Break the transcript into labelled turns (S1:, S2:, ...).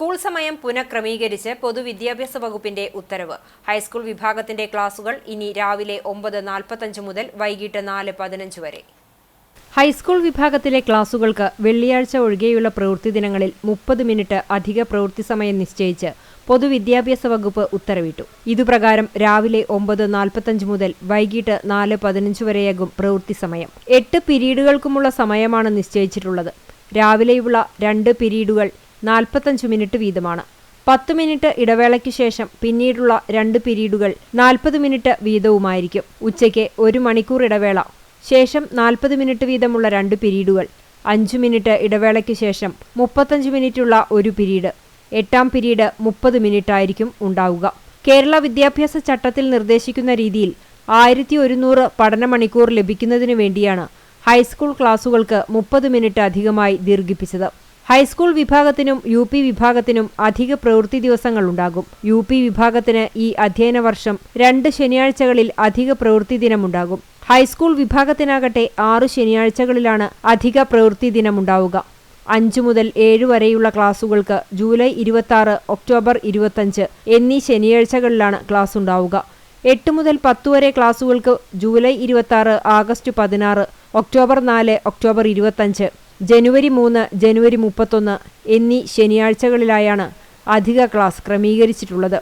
S1: School സമയം പുനഃക്രമീകരിച്ച് പൊതുവിദ്യാഭ്യാസ വകുപ്പിന്റെ ഉത്തരവ്. ഹൈസ്കൂൾ വിഭാഗത്തിന്റെ ക്ലാസുകൾ ഇനി രാവിലെ 9:45 മുതൽ വൈകിട്ട് 4:15 വരെ. ഹൈസ്കൂൾ വിഭാഗത്തിലെ ക്ലാസുകൾക്ക് വെള്ളിയാഴ്ച ഒഴികെയുള്ള പ്രവൃത്തി ദിനങ്ങളിൽ 30 മിനിറ്റ് അധിക പ്രവൃത്തി സമയം നിശ്ചയിച്ച് പൊതുവിദ്യാഭ്യാസ വകുപ്പ് ഉത്തരവിട്ടു. ഇതുപ്രകാരം രാവിലെ 9:45 മുതൽ വൈകിട്ട് 4:15 വരെയാകും പ്രവൃത്തി സമയം. 8 പിരീഡുകൾക്കുമുള്ള സമയമാണ് നിശ്ചയിച്ചിട്ടുള്ളത്. രാവിലെയുള്ള 2 പിരീഡുകൾ 45 മിനിറ്റ് വീതമാണ്. 10 മിനിറ്റ് ഇടവേളയ്ക്കു ശേഷം പിന്നീടുള്ള 2 പിരീഡുകൾ 40 മിനിറ്റ് വീതവുമായിരിക്കും. ഉച്ചയ്ക്ക് 1 മണിക്കൂർ ഇടവേള, ശേഷം 40 മിനിറ്റ് വീതമുള്ള 2 പിരീഡുകൾ, 5 മിനിറ്റ് ഇടവേളയ്ക്കു ശേഷം 35 മിനിറ്റുള്ള 1 പിരീഡ്. 8ാം പിരീഡ് 30 മിനിറ്റ് ആയിരിക്കും ഉണ്ടാവുക. കേരള വിദ്യാഭ്യാസ ചട്ടത്തിൽ നിർദ്ദേശിക്കുന്ന രീതിയിൽ 1100 പഠന മണിക്കൂർ ലഭിക്കുന്നതിനു വേണ്ടിയാണ് ഹൈസ്കൂൾ ക്ലാസുകൾക്ക് 30 മിനിറ്റ് അധികമായി ദീർഘിപ്പിച്ചത്. ഹൈസ്കൂൾ വിഭാഗത്തിനും UP വിഭാഗത്തിനും അധിക പ്രവൃത്തി ദിവസങ്ങളുണ്ടാകും. UP വിഭാഗത്തിന് ഈ അധ്യയന വർഷം 2 ശനിയാഴ്ചകളിൽ അധിക പ്രവൃത്തി ദിനമുണ്ടാകും. ഹൈസ്കൂൾ വിഭാഗത്തിനാകട്ടെ 6 ശനിയാഴ്ചകളിലാണ് അധിക പ്രവൃത്തി ദിനമുണ്ടാവുക. 5 മുതൽ 7 വരെയുള്ള ക്ലാസുകൾക്ക് ജൂലൈ 26, ഒക്ടോബർ 25 എന്നീ ശനിയാഴ്ചകളിലാണ് ക്ലാസ് ഉണ്ടാവുക. 8 മുതൽ 10 വരെ ക്ലാസുകൾക്ക് ജൂലൈ 26, ആഗസ്റ്റ് 16, ഒക്ടോബർ 4, ഒക്ടോബർ 25, ജനുവരി 3, ജനുവരി 31 എന്നീ ശനിയാഴ്ചകളിലായാണ് അധിക ക്ലാസ് ക്രമീകരിച്ചിട്ടുള്ളത്.